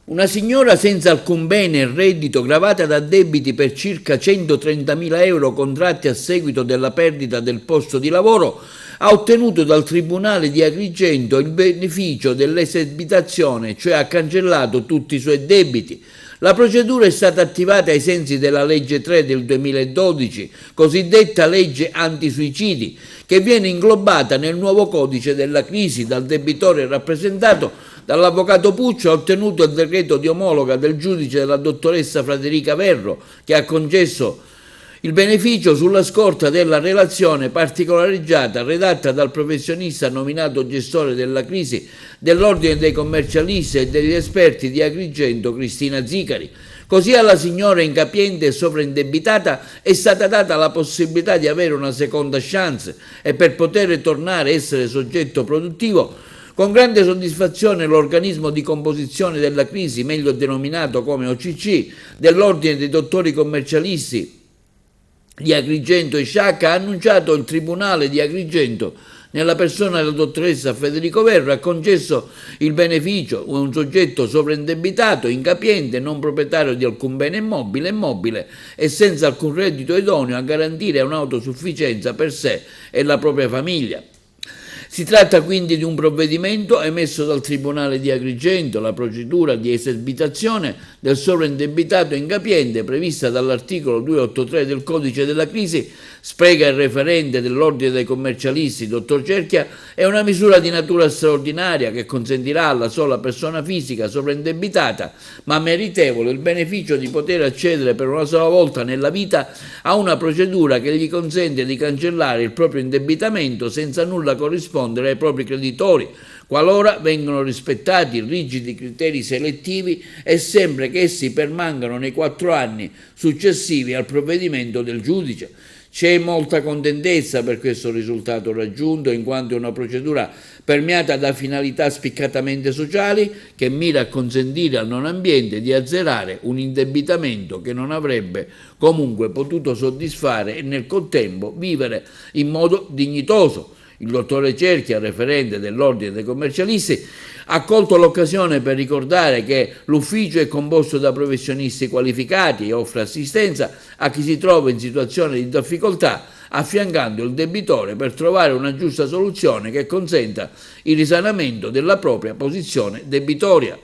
Una signora senza alcun bene e reddito, gravata da debiti per circa 130.000 euro contratti a seguito della perdita del posto di lavoro, ha ottenuto dal Tribunale di Agrigento il beneficio dell'esebitazione, cioè ha cancellato tutti i suoi debiti. La procedura è stata attivata ai sensi della legge 3 del 2012, cosiddetta legge antisuicidi, che viene inglobata nel nuovo codice della crisi. Dal debitore rappresentato dall'avvocato Puccio ha ottenuto il decreto di omologa del giudice della dottoressa Federica Verro, che ha concesso il beneficio sulla scorta della relazione particolareggiata redatta dal professionista nominato gestore della crisi dell'Ordine dei commercialisti e degli esperti di Agrigento, Cristina Zicari. Così alla signora incapiente e sovraindebitata è stata data la possibilità di avere una seconda chance e per poter tornare a essere soggetto produttivo. Con grande soddisfazione l'organismo di composizione della crisi, meglio denominato come OCC, dell'Ordine dei dottori commercialisti di Agrigento e Sciacca, ha annunciato il Tribunale di Agrigento, nella persona della dottoressa Federico Verro, ha concesso il beneficio a un soggetto sovraindebitato, incapiente, non proprietario di alcun bene immobile e senza alcun reddito idoneo a garantire un'autosufficienza per sé e la propria famiglia. Si tratta quindi di un provvedimento emesso dal Tribunale di Agrigento. La procedura di esebitazione del sovraindebitato incapiente, prevista dall'articolo 283 del Codice della Crisi, spiega il referente dell'Ordine dei commercialisti, dottor Cerchia, è una misura di natura straordinaria che consentirà alla sola persona fisica sovraindebitata, ma meritevole, il beneficio di poter accedere per una sola volta nella vita a una procedura che gli consente di cancellare il proprio indebitamento senza nulla corrispondere ai propri creditori, qualora vengano rispettati rigidi criteri selettivi e sempre che essi permangano nei 4 anni successivi al provvedimento del giudice. C'è molta contentezza per questo risultato raggiunto, in quanto è una procedura permeata da finalità spiccatamente sociali che mira a consentire al non ambiente di azzerare un indebitamento che non avrebbe comunque potuto soddisfare e nel contempo vivere in modo dignitoso. Il dottore Cerchia, referente dell'Ordine dei commercialisti, ha colto l'occasione per ricordare che l'ufficio è composto da professionisti qualificati e offre assistenza a chi si trova in situazione di difficoltà, affiancando il debitore per trovare una giusta soluzione che consenta il risanamento della propria posizione debitoria.